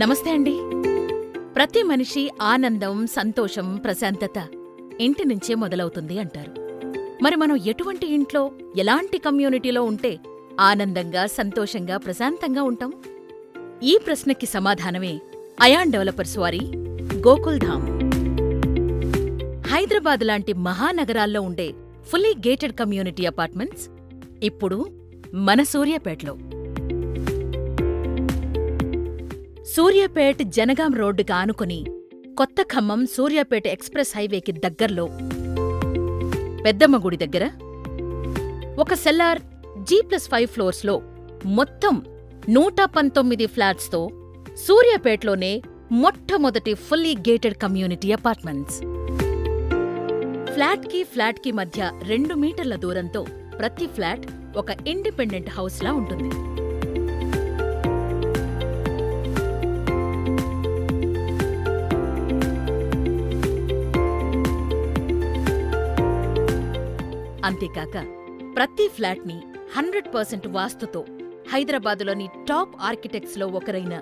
నమస్తే అండి. ప్రతి మనిషి ఆనందం, సంతోషం, ప్రశాంతత ఇంటి నుంచే మొదలవుతుంది అంటారు. మరి మనం ఎటువంటి ఇంట్లో, ఎలాంటి కమ్యూనిటీలో ఉంటే ఆనందంగా, సంతోషంగా, ప్రశాంతంగా ఉంటాం? ఈ ప్రశ్నకి సమాధానమే అయాన్ డెవలపర్స్ వారి గోకుల్ ధామ్. హైదరాబాద్ లాంటి మహానగరాల్లో ఉండే ఫుల్లీ గేటెడ్ కమ్యూనిటీ అపార్ట్మెంట్స్ ఇప్పుడు మన సూర్యాపేటలో. సూర్యాపేట్ జనగాం రోడ్డుకి ఆనుకుని కొత్త ఖమ్మం సూర్యాపేట ఎక్స్ప్రెస్ హైవేకి దగ్గర్లో పెద్దమ్మ గుడి దగ్గర ఒక సెల్లార్ G+5 ఫ్లోర్స్లో మొత్తం 119 ఫ్లాట్స్తో సూర్యాపేటలోనే మొట్టమొదటి ఫుల్లీ గేటెడ్ కమ్యూనిటీ అపార్ట్మెంట్స్. ఫ్లాట్కి మధ్య 2 మీటర్ల దూరంతో ప్రతి ఫ్లాట్ ఒక ఇండిపెండెంట్ హౌస్లా ఉంటుంది. అంతేకాక ప్రతి ఫ్లాట్ని 100% వాస్తుతో హైదరాబాదులోని టాప్ ఆర్కిటెక్ట్స్లో ఒకరైన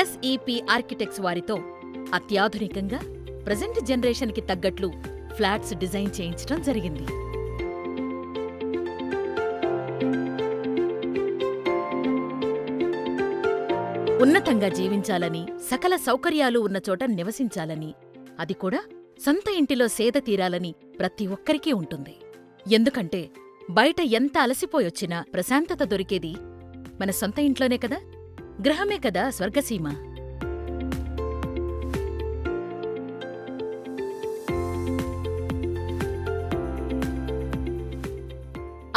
SEP ఆర్కిటెక్ట్స్ వారితో అత్యాధునికంగా ప్రజెంట్ జనరేషన్కి తగ్గట్లు ఫ్లాట్స్ డిజైన్ చేయించడం జరిగింది. ఉన్నతంగా జీవించాలని, సకల సౌకర్యాలు ఉన్న చోట నివసించాలని, అది కూడా సొంత ఇంటిలో సేద తీరాలని ప్రతి ఒక్కరికీ ఉంటుంది. ఎందుకంటే బయట ఎంత అలసిపోయొచ్చినా ప్రశాంతత దొరికేది మన సొంత ఇంట్లోనే కదా. గ్రహమే కదా స్వర్గసీమ.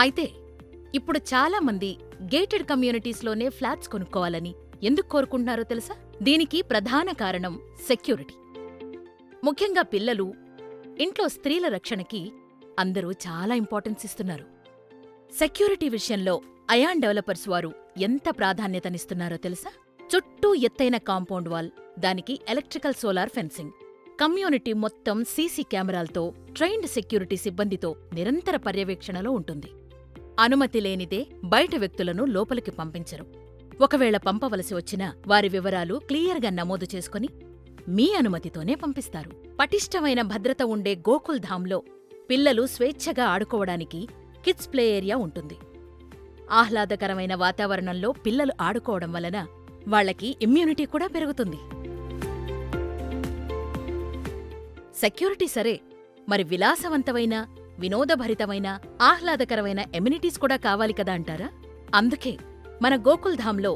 అయితే ఇప్పుడు చాలా మంది గేటెడ్ కమ్యూనిటీస్లోనే ఫ్లాట్స్ కొనుక్కోవాలని ఎందుకు కోరుకుంటున్నారో తెలుసా? దీనికి ప్రధాన కారణం సెక్యూరిటీ. ముఖ్యంగా పిల్లలు, ఇంట్లో స్త్రీల రక్షణకి అందరూ చాలా ఇంపార్టెన్స్ ఇస్తున్నారు. సెక్యూరిటీ విషయంలో అయాన్ డెవలపర్స్ వారు ఎంత ప్రాధాన్యతనిస్తున్నారో తెలుసా? చుట్టూ ఎత్తైన కాంపౌండ్ వాల్, దానికి ఎలక్ట్రికల్ సోలార్ ఫెన్సింగ్, కమ్యూనిటీ మొత్తం సీసీ కెమెరాలతో ట్రైన్డ్ సెక్యూరిటీ సిబ్బందితో నిరంతర పర్యవేక్షణలో ఉంటుంది. అనుమతి లేనిదే బయట వ్యక్తులను లోపలికి పంపించరు. ఒకవేళ పంపవలసి వచ్చినా వారి వివరాలు క్లియర్గా నమోదు చేసుకుని మీ అనుమతితోనే పంపిస్తారు. పటిష్టమైన భద్రత ఉండే గోకుల్ ధామ్లో పిల్లలు స్వేచ్ఛగా ఆడుకోవడానికి కిడ్స్ ప్లే ఏరియా ఉంటుంది. ఆహ్లాదకరమైన వాతావరణంలో పిల్లలు ఆడుకోవడం వలన వాళ్లకి ఇమ్యూనిటీ కూడా పెరుగుతుంది. సెక్యూరిటీ సరే, మరి విలాసవంతమైన, వినోదభరితమైన, ఆహ్లాదకరమైన ఎమ్యూనిటీస్ కూడా కావాలి కదా అంటారా? అందుకే మన గోకుల్ ధామ్లో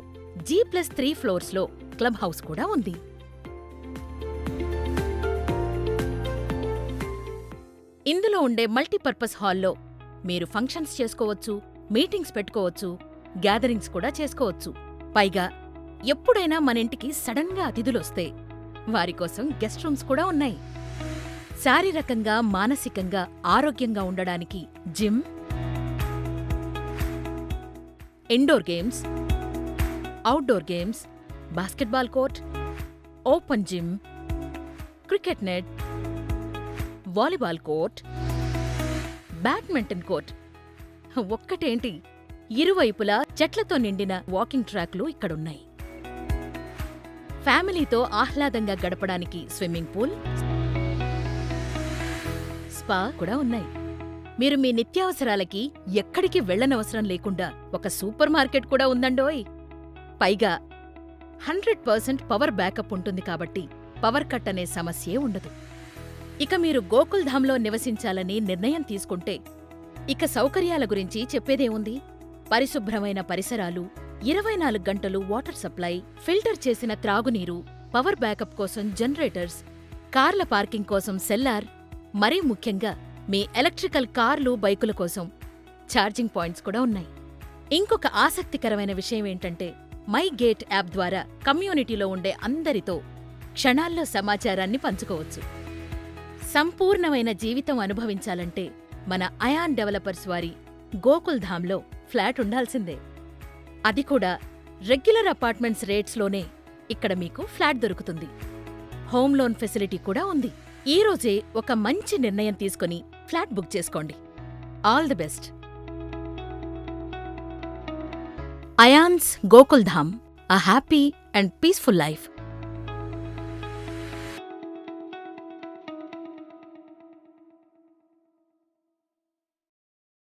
G+3 ఫ్లోర్స్లో క్లబ్ హౌస్ కూడా ఉంది. ఇందులో ఉండే మల్టీపర్పస్ హాల్లో మీరు ఫంక్షన్స్ చేసుకోవచ్చు, మీటింగ్స్ పెట్టుకోవచ్చు, గ్యాదరింగ్స్ కూడా చేసుకోవచ్చు. పైగా ఎప్పుడైనా మన ఇంటికి సడన్గా అతిథులొస్తే వారికోసం గెస్ట్ రూమ్స్ కూడా ఉన్నాయి. శారీరకంగా, మానసికంగా ఆరోగ్యంగా ఉండడానికి gym, indoor games, outdoor games, basketball court, open gym, cricket net, volleyball court, badminton court, ఒక్కటేంటి ఇరువైపులా చెట్లతో నిండిన వాకింగ్ ట్రాక్లు ఇక్కడున్నాయి. ఫ్యామిలీతో ఆహ్లాదంగా గడపడానికి స్విమ్మింగ్ పూల్, స్పా కూడా ఉన్నాయి. మీరు మీ నిత్యావసరాలకి ఎక్కడికి వెళ్లనవసరం లేకుండా ఒక సూపర్ మార్కెట్ కూడా ఉందండోయ్. పైగా 100% పవర్ బ్యాకప్ ఉంటుంది కాబట్టి పవర్ కట్ అనే సమస్యే ఉండదు. ఇక మీరు గోకుల్ ధామ్లో నివసించాలని నిర్ణయం తీసుకుంటే ఇక సౌకర్యాల గురించి చెప్పేదేముంది? పరిశుభ్రమైన పరిసరాలు, 24 గంటలు వాటర్ సప్లై, ఫిల్టర్ చేసిన త్రాగునీరు, పవర్ బ్యాకప్ కోసం జనరేటర్స్, కార్ల పార్కింగ్ కోసం సెల్లార్, మరీ ముఖ్యంగా మీ ఎలక్ట్రికల్ కార్లు, బైకుల కోసం ఛార్జింగ్ పాయింట్స్ కూడా ఉన్నాయి. ఇంకొక ఆసక్తికరమైన విషయమేంటంటే మై గేట్ యాప్ ద్వారా కమ్యూనిటీలో ఉండే అందరితో క్షణాల్లో సమాచారాన్ని పంచుకోవచ్చు. సంపూర్ణమైన జీవితం అనుభవించాలంటే మన అయాన్ డెవలపర్స్ వారి గోకుల్ ధామ్లో ఫ్లాట్ ఉండాల్సిందే. అది కూడా రెగ్యులర్ అపార్ట్మెంట్స్ రేట్స్లోనే ఇక్కడ మీకు ఫ్లాట్ దొరుకుతుంది. హోమ్ లోన్ ఫెసిలిటీ కూడా ఉంది. ఈరోజే ఒక మంచి నిర్ణయం తీసుకుని ఫ్లాట్ బుక్ చేసుకోండి. All the best. Ayaans Gokul Dham, a happy and peaceful life.